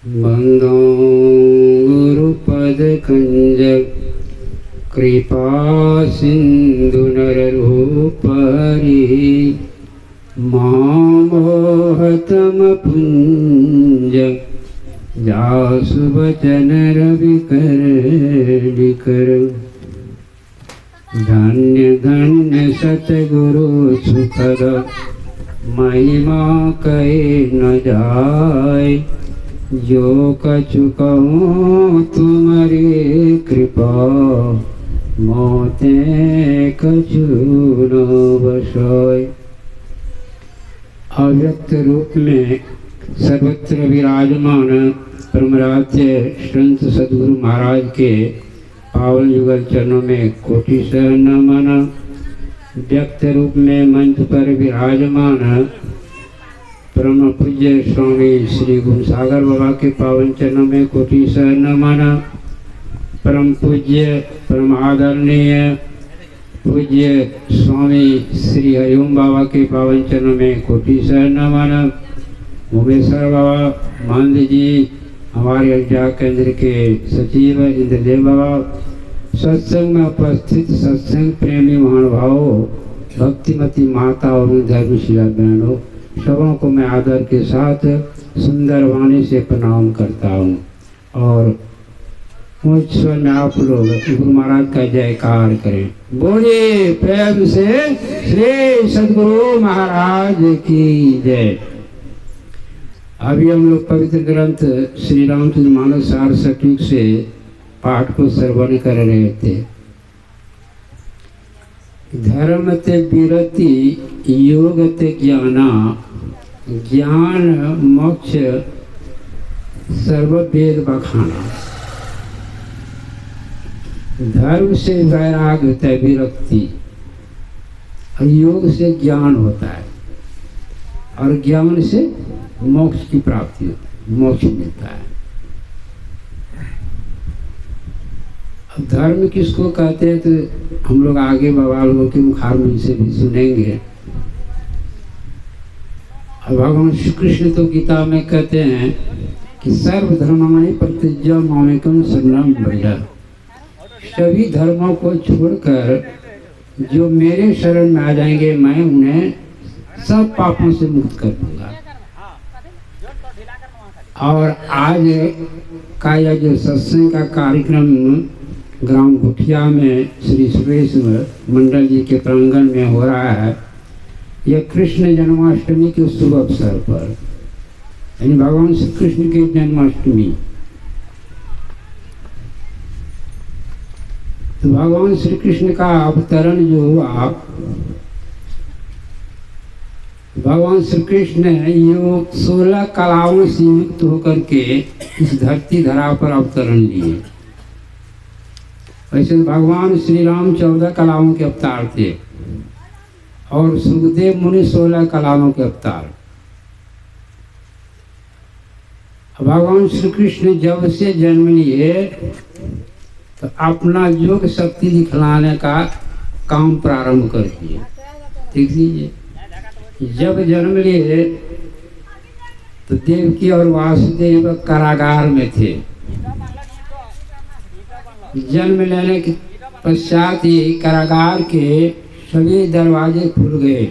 बंदो गुरुपद कंज कृपा सिंधु नररूपरी मोहतम पुंज जासु वचन रवि कर धन्य धन्य सतगुरु सुखद महिमा कहे न जाय जो कछु कहूँ तुम्हारी कृपा मोते कछु न बसाय। अव्यक्त रूप में सर्वत्र विराजमान परमराध्य संत सद्गुरु महाराज के पावन युगल चरणों में कोटि सह नमन। व्यक्त रूप में मंच पर विराजमान परम पूज्य स्वामी श्री गुरुसागर बाबा के पावन चरणों में कोटि सह नमन। परम पूज्य परम आदरणीय पूज्य स्वामी श्री हरिओम बाबा के पावन चरणों में कोटि सह नमन। भुवनेश्वर बाबा मांद जी हमारे अध्याय केंद्र के सचिव इंद्रदेव बाबा, सत्संग में उपस्थित सत्संग प्रेमी महानुभावों, भक्तिमती माता और धर्मशिला बहनों, सबों को मैं आदर के साथ सुंदर वाणी से प्रणाम करता हूँ। और मुझ में आप लोग गुरु महाराज का जयकार करें। बोलिए प्रेम से श्री सद्गुरु महाराज की जय। अभी हम लोग पवित्र ग्रंथ श्री रामचंद्र मानस सार सटीक से पाठ को श्रवण कर रहे थे। धर्म ते विरति योग ते ज्ञाना, ज्ञान मोक्ष सर्व वेद बखाना। धर्म से वैराग्य होता है, विरक्ति, और योग से ज्ञान होता है, और ज्ञान से मोक्ष की प्राप्ति होती है, मोक्ष मिलता है। अब धर्म किसको कहते हैं तो हम लोग आगे बाबा लोगों के मुखारबिंद से भी सुनेंगे। अब भगवान श्री कृष्ण तो गीता में कहते हैं कि सर्वधर्माणि परित्यज्य मामेकं शरणं व्रज। सभी धर्मों को छोड़कर जो मेरे शरण में आ जाएंगे, मैं उन्हें सब पापों से मुक्त कर दूंगा। और आज का यह जो सत्संग का कार्यक्रम ग्राम गुठिया में श्री सुरेश मंडल जी के प्रांगण में हो रहा है, यह कृष्ण जन्माष्टमी के शुभ अवसर पर, यानी भगवान श्री कृष्ण की जन्माष्टमी। तो भगवान श्री कृष्ण का अवतरण जो हुआ, भगवान श्री कृष्ण योग 16 कलाओं से युक्त होकर के इस धरती धरा पर अवतरण लिए। वैसे भगवान श्री राम 14 कलाओं के अवतार थे और सुखदेव मुनि 16 कलाओं के अवतार। भगवान श्री कृष्ण जब से जन्म लिए तो अपना योग शक्ति दिखलाने का काम प्रारंभ कर दिए। देख लीजिए, जब जन्म लिए तो देवकी और वासुदेव कारागार में थे। जन्म लेने के पश्चात ही कारागार के सभी दरवाजे खुल गए,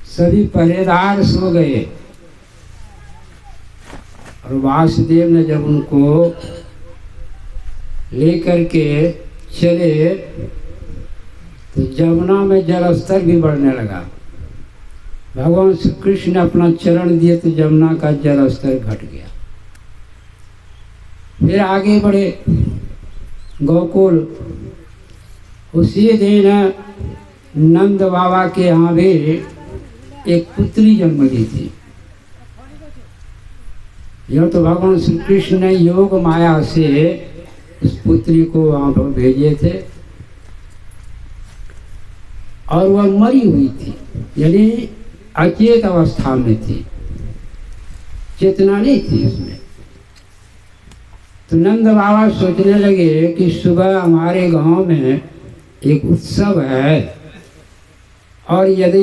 सभी पहरेदार सो गए, और वासुदेव ने जब उनको लेकर के चले तो जमुना में जलस्तर भी बढ़ने लगा। भगवान श्री कृष्ण ने अपना चरण दिए तो जमुना का जल स्तर घट गया। फिर आगे बढ़े गोकुल। उसी दिन नंद बाबा के यहाँ भी एक पुत्री जन्म ली थी। यह तो भगवान श्री कृष्ण ने योग माया से उस पुत्री को वहाँ पर भेजे थे, और वह मरी हुई थी, यानी अचेत अवस्था में थी, चेतना नहीं थी उसमें। तो नंद बाबा सोचने लगे कि सुबह हमारे गांव में एक उत्सव है, और यदि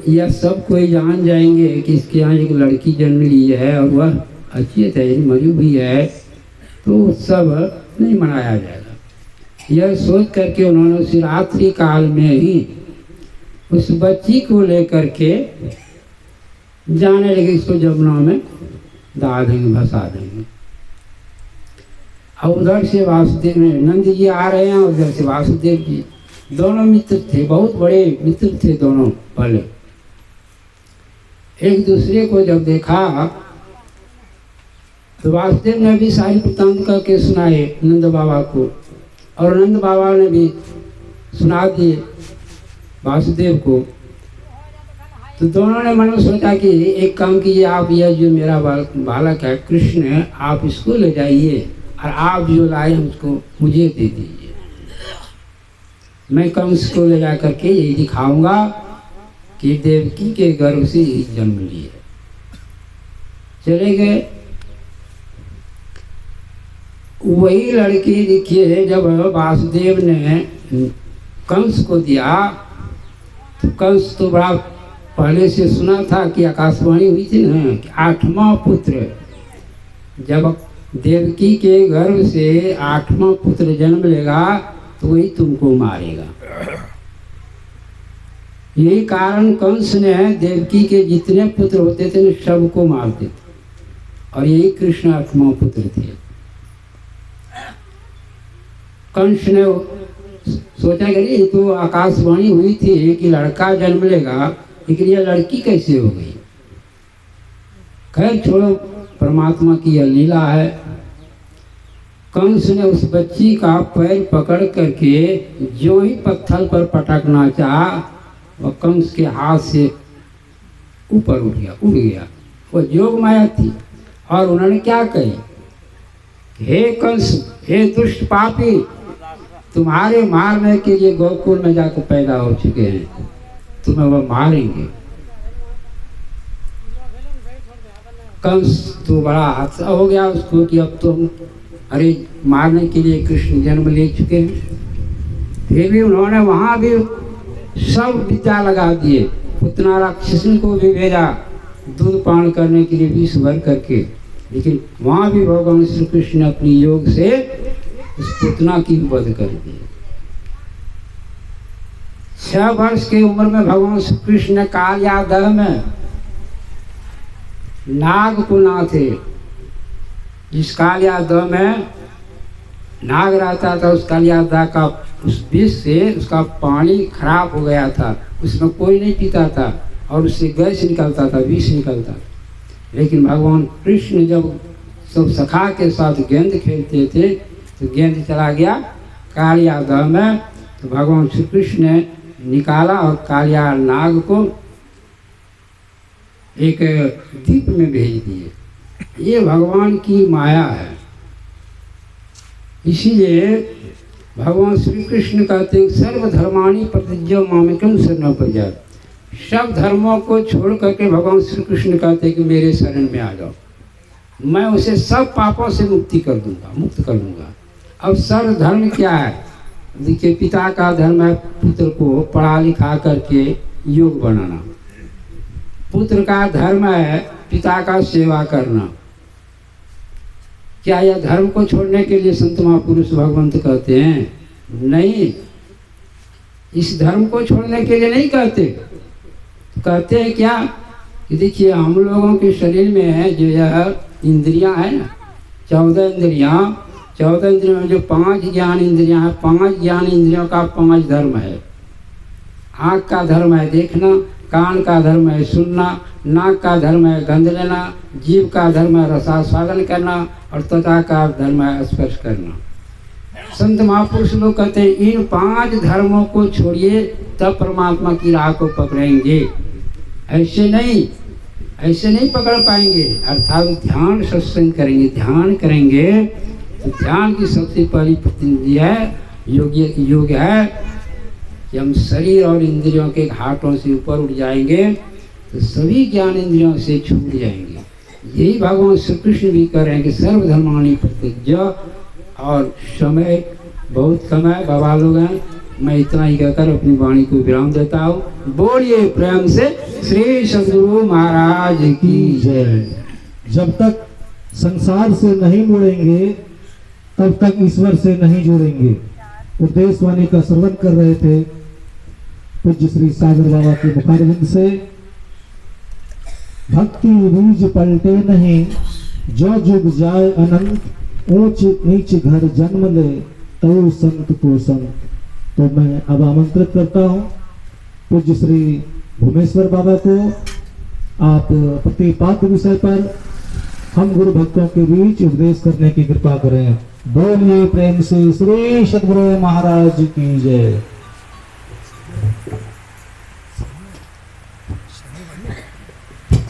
यह सब कोई जान जाएंगे कि इसके यहाँ एक लड़की जन्म ली है और वह अच्छी तैयारी मरी हुई है तो उत्सव नहीं मनाया जाएगा। यह सोच करके उन्होंने उस रात्रि काल में ही उस बच्ची को लेकर के जाने लगे, इसको जमुना में डाल देंगे, भसा देंगे। और उधर से वासुदेव नंद जी आ रहे हैं और उधर से वासुदेव जी, दोनों मित्र थे, बहुत बड़े मित्र थे दोनों। पहले एक दूसरे को जब देखा तो वासुदेव ने भी सारी वृत्तांत करके सुनाए नंद बाबा को, और नंद बाबा ने भी सुना दिए वासुदेव को। तो दोनों ने मन में सोचा कि एक काम कीजिए, आप यह जो मेरा बालक है कृष्ण, आप इसको ले जाइए और आप जो लाए हैं उसको मुझे दे दीजिए। मैं कंस को ले जा करके यही दिखाऊंगा कि देवकी के गर्भ से ही जन्म लिए। चले गए। वही लड़की देखिए, जब वासुदेव ने कंस को दिया तो कंस तो बड़ा पहले से सुना था कि आकाशवाणी हुई थी ना कि 8वां पुत्र, जब देवकी के गर्भ से 8वां पुत्र जन्म लेगा तो वही तुमको मारेगा। यही कारण कंस ने देवकी के जितने पुत्र होते थे सबको मारते थे, और यही कृष्ण 8वां पुत्र थे। कंस ने सोचा कि ये तो आकाशवाणी हुई थी कि लड़का जन्म लेगा, लेकिन यह लड़की कैसे हो गई। खैर छोड़ो, परमात्मा की यह लीला है। कंस ने उस बच्ची का पैर पकड़ करके जो ही पत्थर पर पटकना चाहा, वह कंस के हाथ से ऊपर उड़ गया। वह जोग माया थी। और उन्होंने क्या कही, हे कंस, हे दुष्ट पापी, तुम्हारे मारने के लिए गोकुल में जाकर पैदा हो चुके हैं, तुम्हें वह मारेंगे। कंस तो बड़ा हादसा हो गया उसको कि अब तो अरे मारने के लिए कृष्ण जन्म ले चुके हैं। फिर भी उन्होंने वहाँ भी सब विद्या लगा दिए। पुतना राक्षसन को भी भेजा दूध पान करने के लिए विष भर करके, लेकिन वहाँ भी भगवान श्री कृष्ण ने अपनी योग से उस पुतना की वध कर दी। 6 वर्ष की उम्र में भगवान श्री कृष्ण ने कालियादह में नाग को नाथे। जिस कालियादह में नाग रहता था, उस कालियादह का उस विष से उसका पानी खराब हो गया था, उसमें कोई नहीं पीता था और उससे गैस निकलता था, विष निकलता। लेकिन भगवान कृष्ण जब सब सखा के साथ गेंद खेलते थे तो गेंद चला गया कालियादह में, तो भगवान श्री कृष्ण ने निकाला और कालिया नाग को एक द्वीप में भेज दिए। ये भगवान की माया है। इसीलिए भगवान श्री कृष्ण कहते हैं सर्वधर्माणि प्रतिज्ञो मामेकं शरणं प्रपद्ये। सब धर्मों को छोड़ करके भगवान श्री कृष्ण कहते हैं कि मेरे शरण में आ जाओ, मैं उसे सब पापों से मुक्त कर दूंगा। अब सर्वधर्म क्या है? देखिए, पिता का धर्म है पुत्र को पढ़ा लिखा करके योग बनाना। पुत्र का धर्म है पिता का सेवा करना। क्या यह धर्म को छोड़ने के लिए संत महापुरुष भगवंत कहते हैं? नहीं, इस धर्म को छोड़ने के लिए नहीं कहते। कहते हैं क्या कि देखिए, हम लोगों के शरीर में है जो यह इंद्रियां है ना, 14 इंद्रियों में जो 5 ज्ञान इंद्रियां हैं, 5 ज्ञान इंद्रियों का 5 धर्म है। आँख का धर्म है देखना, कान का धर्म है सुनना, नाक का धर्म है गंध लेना, जीभ का धर्म है रसास्वादन करना, और त्वचा का धर्म है स्पर्श करना। संत महापुरुष लोग कहते हैं इन 5 धर्मों को छोड़िए तब परमात्मा की राह को पकड़ेंगे। ऐसे नहीं पकड़ पाएंगे। अर्थात ध्यान सत्संग करेंगे, ध्यान करेंगे तो ध्यान की सबसे पहली प्रतिनिधि है योग है कि हम शरीर और इंद्रियों के घाटों से ऊपर उठ जाएंगे तो सभी ज्ञान इंद्रियों से छूट जाएंगे। यही भगवान श्री कृष्ण भी कह रहे हैं कि सर्वधर्माणि प्रतिज्ञा। और समय बहुत कम है, बाबा लोग हैं, मैं इतना ही कहकर अपनी वाणी को विराम देता हूँ। बोलिए प्रेम से श्री सद्गुरु महाराज की जय। जब तक संसार से नहीं मुड़ेंगे तब तक ईश्वर से नहीं जुड़ेंगे। उपदेश वाणी का श्रवण कर रहे थे पूज्य श्री सागर बाबा के मुखारविंद से। भक्ति बीज पलटे नहीं, जो जुग जाए अनंत, ऊंच नीच घर जन्म ले, तो संत को संत। तो मैं अब आमंत्रित करता हूं पूज्य श्री भूमेश्वर बाबा को, आप प्रतिपाद्य विषय पर हम गुरु भक्तों के बीच उपदेश करने की कृपा करें। बोलिए प्रेम से श्री सद्गुरु महाराज की जय।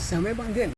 समय बांधे